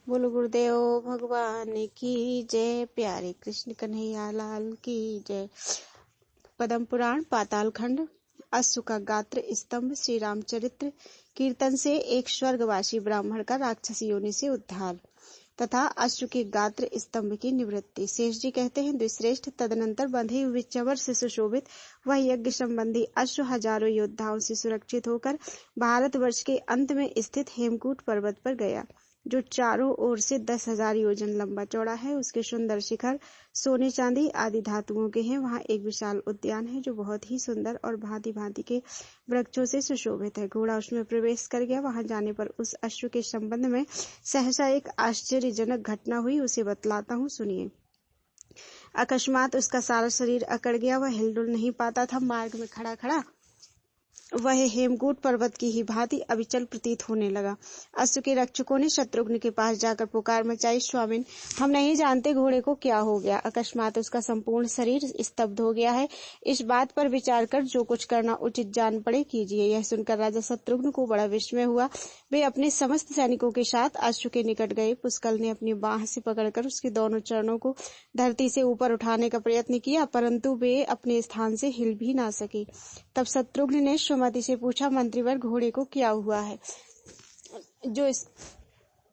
बोलो गुरुदेव भगवान की जय। प्यारे कृष्ण कन्हैया लाल की जय। पद्म पुराण पाताल खंड अश्व का गात्र स्तंभ श्री रामचरित्र कीर्तन से एक स्वर्गवासी ब्राह्मण का राक्षसी योनि से उद्धार तथा अश्व के गात्र स्तंभ की निवृत्ति। शेष जी कहते हैं, द्विश्रेष्ठ तदनंतर बंधे हुए चवर से सुशोभित वह यज्ञ संबंधी अश्व हजारों योद्धाओं से सुरक्षित होकर भारतवर्ष के अंत में स्थित हेमकूट पर्वत पर गया, जो चारों ओर से 10,000 योजन लंबा चौड़ा है। उसके सुंदर शिखर सोने चांदी आदि धातुओं के हैं। वहां एक विशाल उद्यान है जो बहुत ही सुंदर और भांति भांति के वृक्षों से सुशोभित है। घोड़ा उसमें प्रवेश कर गया। वहां जाने पर उस अश्व के संबंध में सहसा एक आश्चर्यजनक घटना हुई, उसे बतलाता हूँ, सुनिए। अकस्मात उसका सारा शरीर अकड़ गया। वह हिलडुल नहीं पाता था। मार्ग में खड़ा खड़ा वह हेमकूट पर्वत की ही भांति अविचल प्रतीत होने लगा। अश्व के रक्षकों ने शत्रुघ्न के पास जाकर पुकार मचाई, स्वामिन, हम नहीं जानते घोड़े को क्या हो गया। अकस्मात उसका संपूर्ण शरीर स्तब्ध हो गया है। इस बात पर विचार कर जो कुछ करना उचित जान पड़े कीजिए। यह सुनकर राजा शत्रुघ्न को बड़ा विस्मय हुआ। वे अपने समस्त सैनिकों के साथ अश्व के निकट गए। पुष्कल ने अपनी बाह से पकड़कर उसके दोनों चरणों को धरती से ऊपर उठाने का प्रयत्न किया, परंतु वे अपने स्थान से हिल भी ना सके। तब शत्रुघ्न ने सुमति से पूछा, मंत्रीवर, घोड़े को क्या हुआ है जो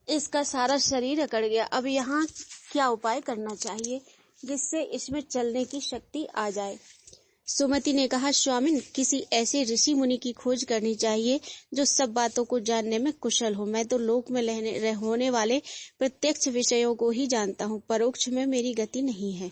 इसका सारा शरीर अकड़ गया? अब यहाँ क्या उपाय करना चाहिए जिससे इसमें चलने की शक्ति आ जाए? सुमति ने कहा, स्वामिन, किसी ऐसे ऋषि मुनि की खोज करनी चाहिए जो सब बातों को जानने में कुशल हो। मैं तो लोक में होने वाले प्रत्यक्ष विषयों को ही जानता हूँ, परोक्ष में मेरी गति नहीं है।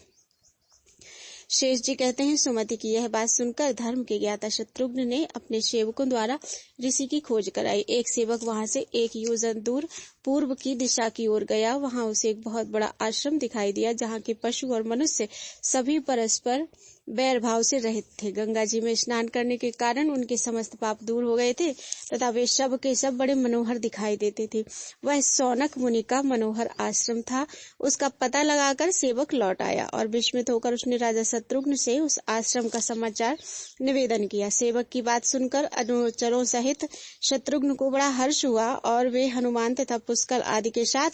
शेष जी कहते हैं, सुमति की यह बात सुनकर धर्म के ज्ञाता शत्रुघ्न ने अपने सेवकों द्वारा ऋषि की खोज कराई। एक सेवक वहां से 1 योजन दूर पूर्व की दिशा की ओर गया। वहां उसे एक बहुत बड़ा आश्रम दिखाई दिया, जहाँ के पशु और मनुष्य सभी परस्पर बैर भाव से रहित थे। गंगा जी में स्नान करने के कारण उनके समस्त पाप दूर हो गए थे तथा वे सब के सब बड़े मनोहर दिखाई देते थे। वह सौनक मुनि का मनोहर आश्रम था। उसका पता लगाकर सेवक लौट आया और विस्मित होकर उसने राजा शत्रुघ्न से उस आश्रम का समाचार निवेदन किया। सेवक की बात सुनकर अनुचरों सहित शत्रुघ्न को बड़ा हर्ष हुआ और वे हनुमान तथा पुष्कल आदि के साथ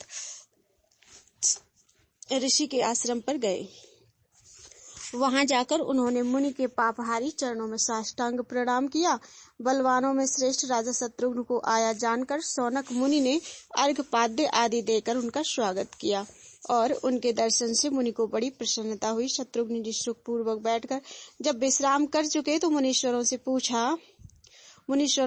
ऋषि के आश्रम पर गए। वहां जाकर उन्होंने मुनि के पापहारी चरणों में साष्टांग प्रणाम किया। बलवानों में श्रेष्ठ राजा शत्रुघ्न को आया जानकर सौनक मुनि ने अर्घपाद्य आदि देकर उनका स्वागत किया और उनके दर्शन से मुनि को बड़ी प्रसन्नता हुई। शत्रुघ्न जी सुखपूर्वक बैठकर जब विश्राम कर चुके तो मुनीश्वरों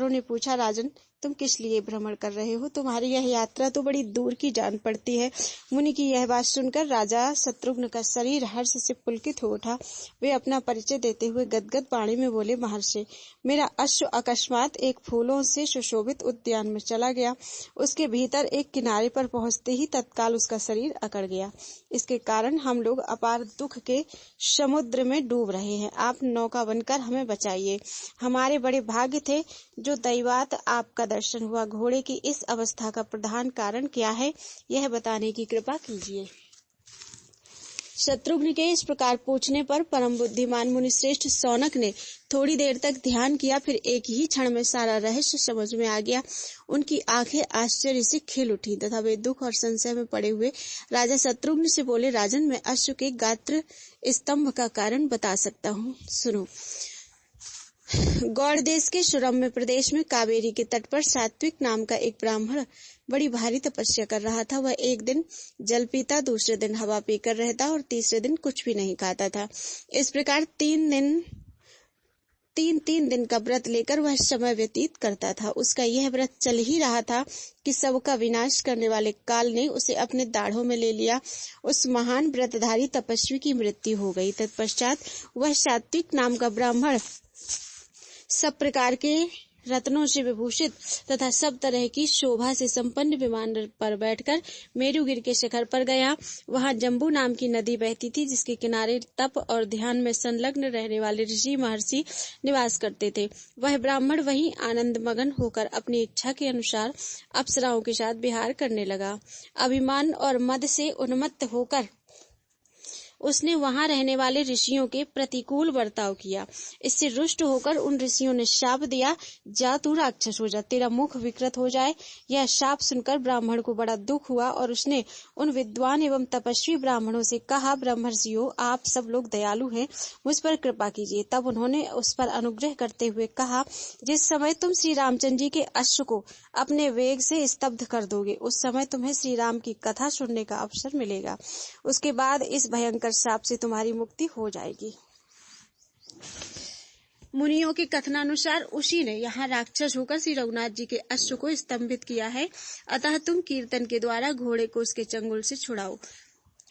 ने पूछा, राजन, तुम किस लिए भ्रमण कर रहे हो? तुम्हारी यह यात्रा तो बड़ी दूर की जान पड़ती है। मुनि की यह बात सुनकर राजा शत्रुघ्न का शरीर हर्ष से पुलकित हो उठा। वे अपना परिचय देते हुए गदगद वाणी में बोले, महर्षि, मेरा अश्व अकस्मात एक फूलों से सुशोभित उद्यान में चला गया। उसके भीतर एक किनारे पर पहुंचते ही तत्काल उसका शरीर अकड़ गया। इसके कारण हम लोग अपार दुख के समुद्र में डूब रहे हैं। आप नौका बनकर हमें बचाइए। हमारे बड़े भाग्य थे जो दैवात आपका दर्शन हुआ। घोड़े की इस अवस्था का प्रधान कारण क्या है, यह बताने की कृपा कीजिए। शत्रुघ्न के इस प्रकार पूछने पर परम बुद्धिमान मुनिश्रेष्ठ सौनक ने थोड़ी देर तक ध्यान किया। फिर एक ही क्षण में सारा रहस्य समझ में आ गया। उनकी आंखें आश्चर्य से खिल उठी तथा वे दुख और संशय में पड़े हुए राजा शत्रुघ्न से बोले, राजन, मैं अश्व के गात्र स्तंभ का कारण बता सकता हूँ, सुनो। गौड़ देश के सुरम्य प्रदेश में कावेरी के तट पर सात्विक नाम का एक ब्राह्मण बड़ी भारी तपस्या कर रहा था। वह एक दिन जल पीता, दूसरे दिन हवा पीकर रहता और तीसरे दिन कुछ भी नहीं खाता था। इस प्रकार तीन दिन का व्रत लेकर वह समय व्यतीत करता था। उसका यह व्रत चल ही रहा था कि सबका विनाश करने वाले काल ने उसे अपने दाढ़ों में ले लिया। उस महान व्रतधारी तपस्वी की मृत्यु हो गई। तत्पश्चात वह सात्विक नाम का ब्राह्मण सब प्रकार के रत्नों से विभूषित तथा सब तरह की शोभा से संपन्न विमान पर बैठकर मेरुगिर के शिखर पर गया। वहां जम्बू नाम की नदी बहती थी, जिसके किनारे तप और ध्यान में संलग्न रहने वाले ऋषि महर्षि निवास करते थे। वह ब्राह्मण वहीं आनंद मगन होकर अपनी इच्छा के अनुसार अप्सराओं के साथ विहार करने लगा। अभिमान और मद से उन्मत्त होकर उसने वहां रहने वाले ऋषियों के प्रतिकूल बर्ताव किया। इससे रुष्ट होकर उन ऋषियों ने शाप दिया, जा तू राक्षस हो जा, तेरा मुख विकृत हो जाए। यह शाप सुनकर ब्राह्मण को बड़ा दुख हुआ और उसने उन विद्वान एवं तपस्वी ब्राह्मणों से कहा, ब्रह्मर्षियों, आप सब लोग दयालु हैं, मुझ पर कृपा कीजिए। तब उन्होंने उस पर अनुग्रह करते हुए कहा, जिस समय तुम श्री रामचंद्र जी के अश्व को अपने वेग से स्तब्ध कर दोगे, उस समय तुम्हें श्री राम की कथा सुनने का अवसर मिलेगा। उसके बाद इस भयंकर शाप से तुम्हारी मुक्ति हो जाएगी। मुनियों के कथनानुसार उसी ने यहाँ राक्षस होकर श्री रघुनाथ जी के अश्व को स्तंभित किया है, अतः तुम कीर्तन के द्वारा घोड़े को उसके चंगुल से छुड़ाओ।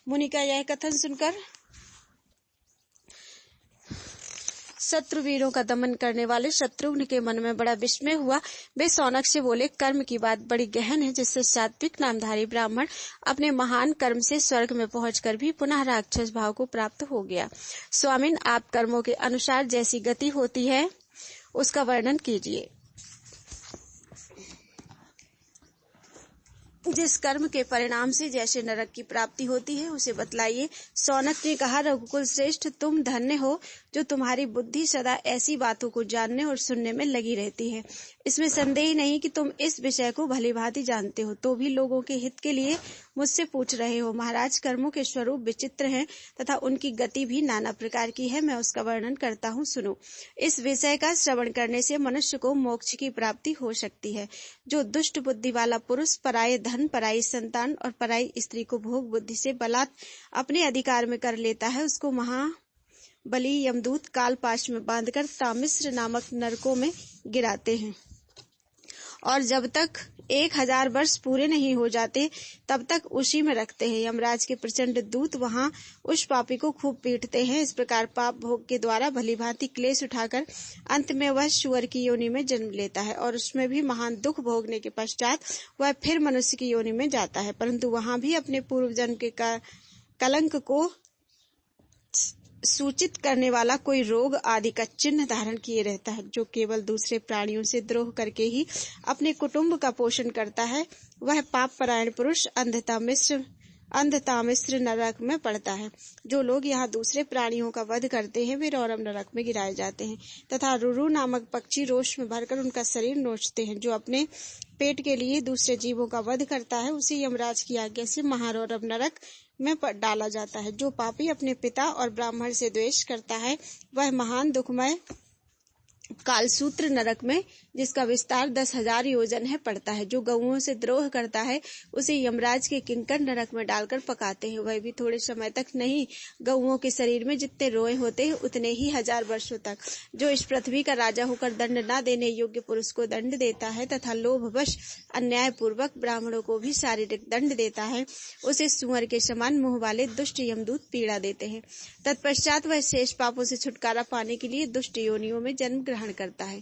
मुनि का यह कथन सुनकर शत्रु वीरों का दमन करने वाले शत्रुघ्न के मन में बड़ा विस्मय हुआ। वे शौनक से बोले, कर्म की बात बड़ी गहन है, जिससे सात्विक नामधारी ब्राह्मण अपने महान कर्म से स्वर्ग में पहुंचकर भी पुनः राक्षस भाव को प्राप्त हो गया। स्वामिन, आप कर्मों के अनुसार जैसी गति होती है उसका वर्णन कीजिए। जिस कर्म के परिणाम से जैसे नरक की प्राप्ति होती है उसे बतलाइए। शौनक ने कहा, रघुकुल श्रेष्ठ, तुम धन्य हो जो तुम्हारी बुद्धि सदा ऐसी बातों को जानने और सुनने में लगी रहती है। इसमें संदेह नहीं कि तुम इस विषय को भलीभांति जानते हो, तो भी लोगों के हित के लिए मुझसे पूछ रहे हो। महाराज, कर्मों के स्वरूप विचित्र हैं तथा उनकी गति भी नाना प्रकार की है। मैं उसका वर्णन करता हूँ, सुनो। इस विषय का श्रवण करने से मनुष्य को मोक्ष की प्राप्ति हो सकती है। जो दुष्ट बुद्धि वाला पुरुष पराये धन, पराई संतान और पराई स्त्री को भोग बुद्धि से बलात् अपने अधिकार में कर लेता है, उसको महाबली यमदूत कालपाश में बांधकर तामिश्र नामक नरकों में गिराते हैं और जब तक 1000 वर्ष पूरे नहीं हो जाते तब तक उसी में रखते हैं। यमराज के प्रचंड दूत वहां उस पापी को खूब पीटते हैं। इस प्रकार पाप भोग के द्वारा भलीभांति क्लेश उठाकर अंत में वह सूअर की योनि में जन्म लेता है और उसमें भी महान दुख भोगने के पश्चात वह फिर मनुष्य की योनि में जाता है, परंतु वहां भी अपने पूर्व जन्म के कलंक को सूचित करने वाला कोई रोग आदि का चिन्ह धारण किए रहता है। जो केवल दूसरे प्राणियों से द्रोह करके ही अपने कुटुंब का पोषण करता है, वह पाप परायण पुरुष अंधतामिश्र नरक में पड़ता है। जो लोग यहाँ दूसरे प्राणियों का वध करते हैं वे रौरव नरक में गिराए जाते हैं तथा रुरु नामक पक्षी रोष में भरकर उनका शरीर नोचते हैं। जो अपने पेट के लिए दूसरे जीवों का वध करता है उसे यमराज की आज्ञा से महारौरव नरक में डाला जाता है। जो पापी अपने पिता और ब्राह्मण से द्वेष करता है वह महान दुखमय कालसूत्र नरक में, जिसका विस्तार 10,000 योजन है, पड़ता है। जो गौओं से द्रोह करता है उसे यमराज के किंकर नरक में डालकर पकाते हैं, वह भी थोड़े समय तक नहीं, गौओं के शरीर में जितने रोए होते हैं उतने ही 1000 वर्षों तक। जो इस पृथ्वी का राजा होकर दंड न देने योग्य पुरुष को दंड देता है तथा लोभवश अन्याय पूर्वक ब्राह्मणों को भी शारीरिक दंड देता है, उसे सुअर के समान मुंह वाले दुष्ट यमदूत पीड़ा देते हैं। तत्पश्चात वह शेष पापों से छुटकारा पाने के लिए दुष्ट योनियों में जन्म ग्रहण करता है।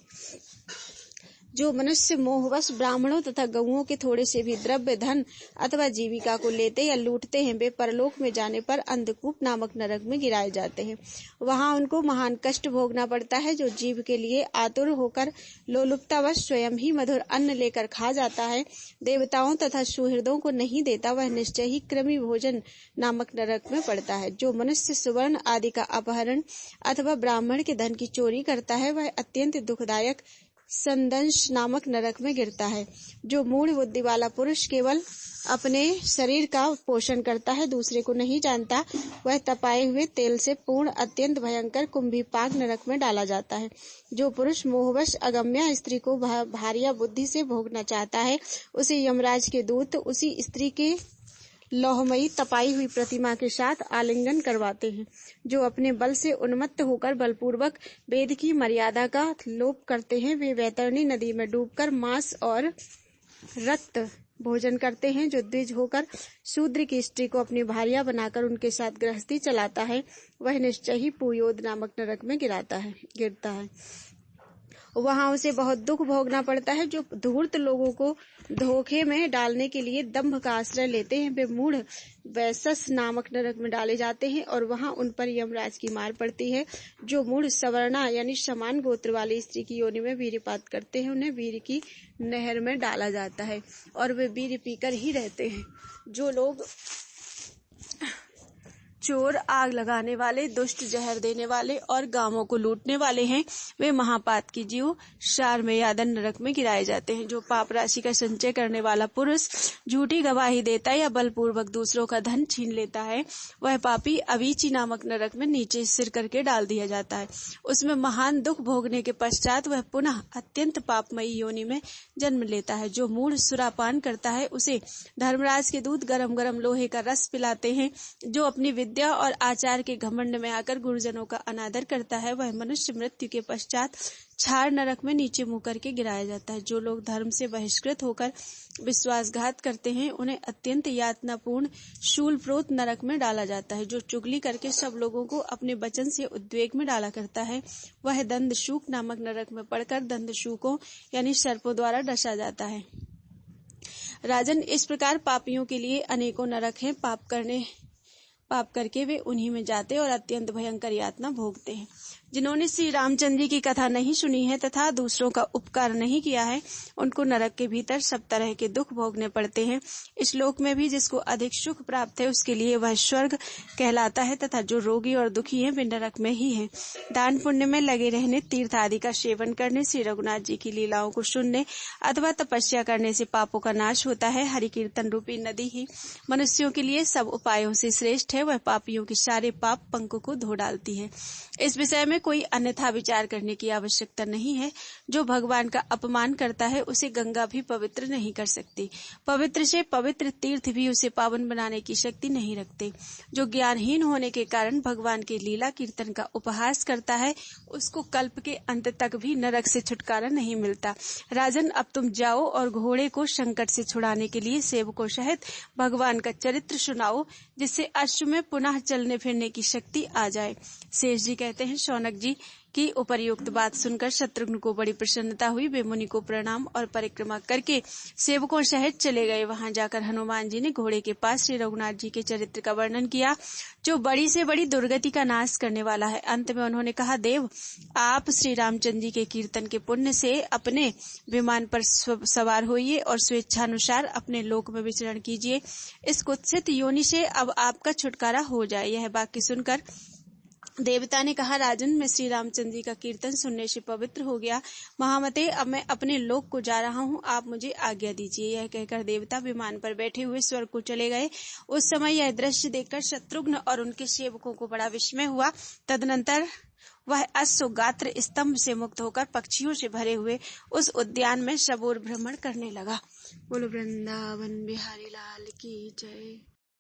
जो मनुष्य मोहवश ब्राह्मणों तथा गौओं के थोड़े से भी द्रव्य, धन अथवा जीविका को लेते या लूटते हैं, वे परलोक में जाने पर अंधकूप नामक नरक में गिराए जाते हैं। वहां उनको महान कष्ट भोगना पड़ता है। जो जीव के लिए आतुर होकर लोलुपतावश स्वयं ही मधुर अन्न लेकर खा जाता है, देवताओं तथा सुहृदों को नहीं देता, वह निश्चय ही कृमि भोजन नामक नरक में पड़ता है। जो मनुष्य सुवर्ण आदि का अपहरण अथवा ब्राह्मण के धन की चोरी करता है, वह अत्यंत दुखदायक संदंश नामक नरक में गिरता है। जो मूढ़ बुद्धि वाला पुरुष केवल अपने शरीर का पोषण करता है, दूसरे को नहीं जानता, वह तपाए हुए तेल से पूर्ण अत्यंत भयंकर कुंभीपाक नरक में डाला जाता है। जो पुरुष मोहवश अगम्या स्त्री को भारिया बुद्धि से भोगना चाहता है, उसे यमराज के दूत उसी स्त्री के लोहमयी तपाई हुई प्रतिमा के साथ आलिंगन करवाते हैं। जो अपने बल से उन्मत्त होकर बलपूर्वक वेद की मर्यादा का लोप करते हैं, वे वैतरणी नदी में डूबकर मांस और रक्त भोजन करते हैं। जो द्विज होकर शूद्र की स्त्री को अपनी भार्या बनाकर उनके साथ गृहस्थी चलाता है, वह निश्चय ही पुयोद नामक नरक में गिरता है। वहां उसे बहुत दुख भोगना पड़ता है। जो धूर्त लोगों को धोखे में डालने के लिए दंभ का आश्रय लेते हैं, वे मूढ़ वैसस नामक नरक में डाले जाते हैं और वहां उन पर यमराज की मार पड़ती है। जो मूढ़ सवर्णा यानी समान गोत्र वाली स्त्री की योनि में वीर्यपात करते हैं, उन्हें वीर्य की नहर में डाला जाता है और वे वीर्य पीकर ही रहते हैं। जो लोग चोर, आग लगाने वाले, दुष्ट, जहर देने वाले और गांवों को लूटने वाले हैं, वे महापातकी जीव शार में यादन नरक में गिराए जाते हैं। जो पाप राशि का संचय करने वाला पुरुष झूठी गवाही देता या बलपूर्वक दूसरों का धन छीन लेता है, वह पापी अवीची नामक नरक में नीचे सिर करके डाल दिया जाता है। उसमें महान दुख भोगने के पश्चात वह पुनः अत्यंत पापमयी योनि में जन्म लेता है। जो मूढ़ सुरापान करता है, उसे धर्मराज के दूत गरम गरम लोहे का रस पिलाते हैं। जो अपनी विद्या और आचार के घमंड में आकर गुरुजनों का अनादर करता है, वह मनुष्य मृत्यु के पश्चात छार नरक में नीचे मुंह करके गिराया जाता है। जो लोग धर्म से बहिष्कृत होकर विश्वासघात करते हैं, उन्हें अत्यंत यातनापूर्ण शूलप्रोत नरक में डाला जाता है। जो चुगली करके सब लोगों को अपने वचन से उद्वेग में डाला करता है, वह दंदशूक नामक नरक में पड़कर दंदशूकों यानी सर्पों द्वारा डसा जाता है। राजन, इस प्रकार पापियों के लिए अनेकों नरक हैं। पाप करके वे उन्हीं में जाते और अत्यंत भयंकर यातना भोगते हैं। जिन्होंने श्री रामचंद्र जी की कथा नहीं सुनी है तथा दूसरों का उपकार नहीं किया है, उनको नरक के भीतर सब तरह के दुख भोगने पड़ते हैं। इस लोक में भी जिसको अधिक सुख प्राप्त है, उसके लिए वह स्वर्ग कहलाता है, तथा जो रोगी और दुखी हैं, वे नरक में ही हैं। दान पुण्य में लगे रहने, तीर्थ आदि का सेवन करने, श्री रघुनाथ जी की लीलाओं को सुनने अथवा तपस्या करने से पापों का नाश होता है। हरि कीर्तन रूपी नदी ही मनुष्यों के लिए सब उपायों से श्रेष्ठ है। वह पापियों के सारे पाप पंखों को धो डालती है। इस विषय में कोई अन्यथा विचार करने की आवश्यकता नहीं है। जो भगवान का अपमान करता है, उसे गंगा भी पवित्र नहीं कर सकती। पवित्र से पवित्र तीर्थ भी उसे पावन बनाने की शक्ति नहीं रखते। जो ज्ञानहीन होने के कारण भगवान के लीला कीर्तन का उपहास करता है, उसको कल्प के अंत तक भी नरक से छुटकारा नहीं मिलता। राजन, अब तुम जाओ और घोड़े को संकट से छुड़ाने के लिए सेवकों सहित भगवान का चरित्र सुनाओ, जिससे अश्व में पुनः चलने फिरने की शक्ति आ जाए। शेष जी कहते हैं, शौनक जी की उपर्युक्त बात सुनकर शत्रुघ्न को बड़ी प्रसन्नता हुई। वे मुनि को प्रणाम और परिक्रमा करके सेवकों सहित चले गए। वहां जाकर हनुमान जी ने घोड़े के पास श्री रघुनाथ जी के चरित्र का वर्णन किया, जो बड़ी से बड़ी दुर्गति का नाश करने वाला है। अंत में उन्होंने कहा, देव, आप श्री रामचंद्र जी के कीर्तन के पुण्य से अपने विमान पर सवार होइए और स्वेच्छानुसार अपने लोक में विचरण कीजिए। इस कुत्सित योनि से अब आपका छुटकारा हो जाए। यह वाक्य सुनकर देवता ने कहा, राजन, मैं श्री रामचंद्र जी का कीर्तन सुनने से पवित्र हो गया। महामते, अब मैं अपने लोक को जा रहा हूँ, आप मुझे आज्ञा दीजिए। यह कहकर देवता विमान पर बैठे हुए स्वर्ग को चले गए। उस समय यह दृश्य देखकर शत्रुघ्न और उनके सेवकों को बड़ा विस्मय हुआ। तदनंतर वह अश्व गात्र स्तंभ से मुक्त होकर पक्षियों से भरे हुए उस उद्यान में सबोर भ्रमण करने लगा। बोलो वृंदावन बिहारी लाल की जय।